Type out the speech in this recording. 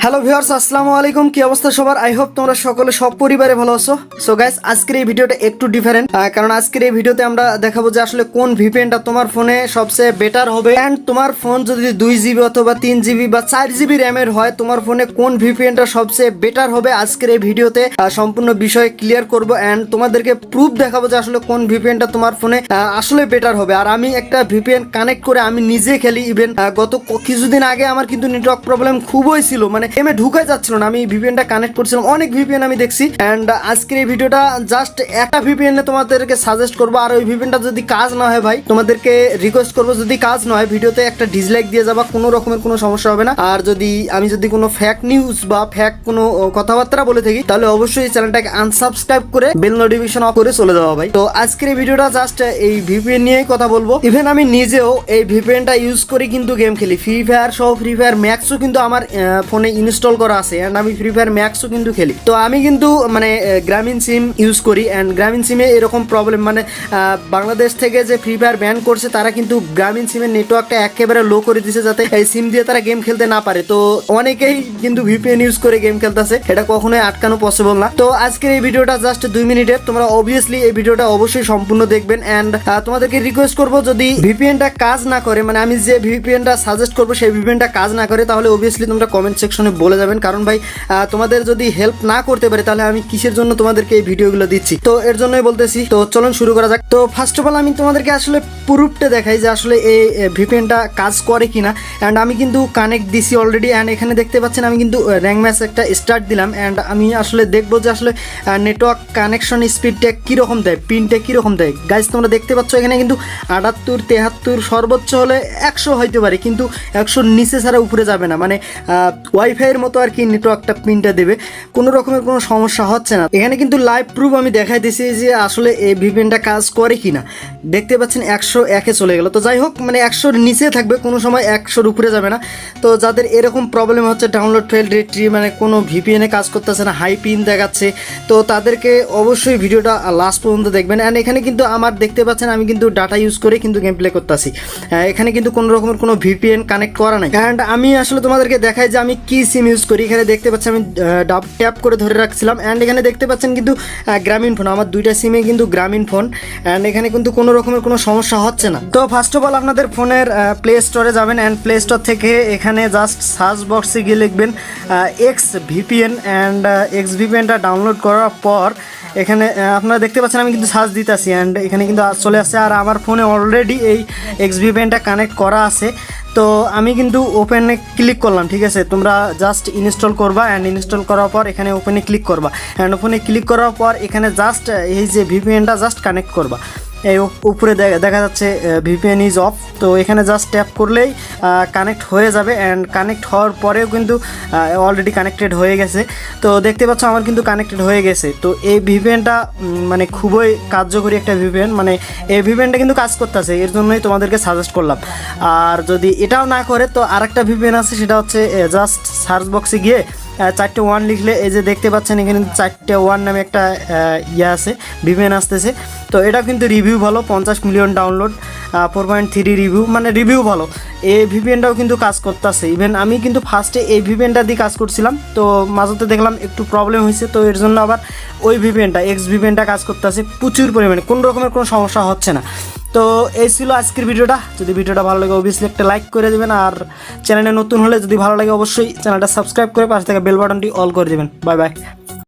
Hello viewers, আসসালামু আলাইকুম। কি অবস্থা সবার? আই হোপ তোমরা সকলে সব পরিবারে ভালো আছো। সো গাইস, আজকের এই ভিডিওটা একটু ডিফারেন্ট, কারণ আজকের এই ভিডিওতে আমরা দেখাবো যে আসলে কোন ভিপিএনটা তোমার ফোনে সবচেয়ে বেটার হবে। অ্যান্ড তোমার ফোন যদি 2 GB অথবা 3 GB বা 4 GB র্যামের হয়, তোমার ফোনে কোন ভিপিএনটা সবচেয়ে বেটার হবে আজকের এই ভিডিওতে সম্পূর্ণ বিষয় ক্লিয়ার করব। অ্যান্ড তোমাদেরকে প্রুফ দেখাবো যে আসলে কোন ভিপিএনটা তোমার ফোনে আসলে বেটার হবে। আর আমি একটা ভিপিএন কানেক্ট করে আমি নিজে খেলি। ইভেন গত কিছুদিন আগে আমার কিন্তু নেটওয়ার্ক প্রবলেম খুবই ছিল, মানে গেমে ঢুকাই যাচ্ছিল না। আমি ভিপিএনটা কানেক্ট করছিলাম, অনেক ভিপিএন আমি দেখছি। অ্যান্ড আজকের এই ভিডিওটা জাস্ট একটা ভিপিএন তোমাদেরকে সাজেস্ট করবো। আর ওই ভিপিএনটা যদি কাজ না হয় ভাই, তোমাদেরকে রিকোয়েস্ট করবো, যদি কাজ না হয় ভিডিওতে একটা ডিসলাইক দিয়ে যাবা, কোনো রকমের কোনো সমস্যা হবে না। আর আমি যদি কোনো ফ্যাক নিউজ বা ফ্যাক কোনো কথাবার্তা বলে থাকি, তাহলে অবশ্যই চ্যানেলটাকে আনসাবস্ক্রাইব করে বেল নোটিফিকেশন অফ করে চলে যাওয়া ভাই। তো আজকের এই ভিডিওটা জাস্ট এই ভিপিএন নিয়েই কথা বলবো। ইভেন আমি নিজেও এই ভিপিএনটা ইউজ করি কিন্তু গেম খেলি। ফ্রি ফায়ার সহ ফ্রি ফায়ার ম্যাক্সও কিন্তু আমার ফোনে ইনস্টল করা আছে। অ্যান্ড আমি ফ্রি ফায়ার ম্যাক্সও কিন্তু খেলি। তো আমি কিন্তু মানে গ্রামীণ সিম ইউজ করি। অ্যান্ড গ্রামীণ সিমে এরকম প্রবলেম, মানে বাংলাদেশ থেকে যে ফ্রি ফায়ার ব্যান করছে, তারা কিন্তু গ্রামীণ সিমের নেটওয়ার্কটা একেবারে লো করে দিয়েছে, যাতে এই সিম দিয়ে তারা গেম খেলতে না পারে। তো অনেকেই কিন্তু ভিপিএন ইউজ করে গেম খেলতেছে, এটা কখনোই আটকানো পসিবল না। তো আজকের এই ভিডিওটা জাস্ট 2 মিনিটের, তোমরা অবভিয়াসলি এই ভিডিওটা অবশ্যই সম্পূর্ণ দেখবেন। অ্যান্ড তোমাদেরকে রিকোয়েস্ট করবো, যদি ভিপিএনটা কাজ না করে, মানে আমি যে ভিপিএনটা সাজেস্ট করবো সেই ভিপিএনটা কাজ না করে, তাহলে অবভিয়াসলি তোমরা কমেন্ট সেকশনে বলে যাবেন। কারণ ভাই, তোমাদের যদি হেল্প না করতে পারে, তাহলে আমি কিসের জন্য তোমাদেরকে এই ভিডিওগুলো দিচ্ছি? তো এর জন্যই বলতেছি। তো চলুন শুরু করা যাক। তো ফার্স্ট অফ অল আমি তোমাদেরকে আসলে প্রুফটা দেখাই যে আসলে এই ভিপিএনটা কাজ করে কিনা। অ্যান্ড আমি কিন্তু কানেক্ট দিছি অলরেডি। অ্যান্ড এখানে দেখতে পাচ্ছেন আমি কিন্তু র্যাঙ্ক ম্যাচ একটা স্টার্ট দিলাম। অ্যান্ড আমি আসলে দেখবো যে আসলে নেটওয়ার্ক কানেকশন স্পিডটা কীরকম দেয়, পিনটা কীরকম দেয়। গাইজ তোমরা দেখতে পাচ্ছ এখানে কিন্তু 78, 73, সর্বোচ্চ হলে 100 হইতে পারে, কিন্তু 100 নিচে ছাড়া উপরে যাবে না। মানে ওয়াইফাইয়ের মতো আর কি নেটওয়ার্কটা পিনটা দেবে, কোনো রকমের কোনো সমস্যা হচ্ছে না। এখানে কিন্তু লাইভ প্রুফ আমি দেখাই দিয়েছি যে আসলে এই ভিপিএনটা কাজ করে কিনা। দেখতে পাচ্ছেন 101-এ চলে গেল। তো যাই হোক, মানে 100-র নিচে থাকবে, কোনো সময় 100-র উপরে যাবে না। তো যাদের এরকম প্রবলেম হচ্ছে, ডাউনলোড ফেল রেট্রি, মানে কোনো ভিপিএনে কাজ করতেছে না, হাই পিন দেখাচ্ছে, তো তাদেরকে অবশ্যই ভিডিওটা লাস্ট পর্যন্ত দেখবেন। অ্যান্ড এখানে কিন্তু আমার দেখতে পাচ্ছেন আমি কিন্তু ডাটা ইউজ করে কিন্তু গেম প্লে করতেছি। এখানে কিন্তু কোনো রকমের কোনো ভিপিএন কানেক্ট করা নাই। অ্যান্ড আমি আসলে তোমাদেরকে দেখাই যে আমি কি সিম ইউজ করি। এখানে দেখতে পাচ্ছি আমি ট্যাপ করে ধরে রাখছিলাম। অ্যান্ড এখানে দেখতে পাচ্ছেন কিন্তু গ্রামীণ ফোন, আমার দুইটা সিমে কিন্তু গ্রামীণ ফোন। অ্যান্ড এখানে কিন্তু কোনো রকমের কোনো সমস্যা হচ্ছে না। তো ফার্স্ট অফ অল আপনাদের ফোনের প্লে স্টোরে যাবেন। অ্যান্ড প্লে স্টোর থেকে এখানে জাস্ট সার্চ বক্সে গিয়ে লিখবেন এক্স ভিপিএন। অ্যান্ড এক্স ভিপিএনটা ডাউনলোড করার পর এখানে আপনারা দেখতে পাচ্ছেন আমি কিন্তু সার্চ দিতেছি। অ্যান্ড এখানে কিন্তু চলে আসছে। আর আমার ফোনে অলরেডি এই এক্স ভিপিএনটা কানেক্ট করা আছে। তো আমি কিন্তু ওপেনে ক্লিক করলাম, ঠিক আছে। তোমরা জাস্ট ইনস্টল করবা। অ্যান্ড ইনস্টল করার পর এখানে ওপেনে ক্লিক করবা। অ্যান্ড ওপেনে ক্লিক করার পর এখানে জাস্ট এই যে ভিপিএনটা জাস্ট কানেক্ট করবা। এই উপরে দেখা যাচ্ছে ভিপিএন ইজ অফ। তো এখানে জাস্ট ট্যাপ করলেই কানেক্ট হয়ে যাবে। অ্যান্ড কানেক্ট হওয়ার পরেও কিন্তু অলরেডি কানেক্টেড হয়ে গেছে। তো দেখতে পাচ্ছ আমার কিন্তু কানেক্টেড হয়ে গেছে। তো এই ভিপিএনটা মানে খুবই কার্যকরী একটা ভিপিএন, মানে এই ভিপিএনটা কিন্তু কাজ করতেছে, এর জন্যই তোমাদেরকে সাজেস্ট করলাম। আর যদি এটাও না করে, তো আরেকটা ভিপিএন আছে, সেটা হচ্ছে জাস্ট সার্চ বক্সে গিয়ে 4টে 1 লিখলে এই যে দেখতে পাচ্ছেন এখানে 4টে 1 নামে একটা আছে, ভিপিএন আসতেছে। তো এটা কিন্তু রিভিউ ভালো, 50 মিলিয়ন ডাউনলোড, 4.3 রিভিউ, মানে রিভিউ ভালো। এই ভিপিএনটাও কিন্তু কাজ করতেছে। ইভেন আমি কিন্তু ফার্স্টে এই ভিপিএনটা দিয়ে কাজ করছিলাম, তো মাঝতে দেখলাম একটু প্রবলেম হয়েছে, তো এর জন্য আবার ওই ভিপিএনটা এক্স ভিপিএনটা কাজ করতেছে প্রচুর পরিমাণে, কোনো রকমের কোনো সমস্যা হচ্ছে না। তো এই ছিল আজকের ভিডিওটা। যদি ভিডিওটা ভালো লাগে অবভিয়াসলি একটা লাইক করে দেবেন। আর চ্যানেলে নতুন হলে যদি ভালো লাগে অবশ্যই চ্যানেলটা সাবস্ক্রাইব করে পাশে থেকে বেল বাটনটি অল করে দেবেন। Bye bye.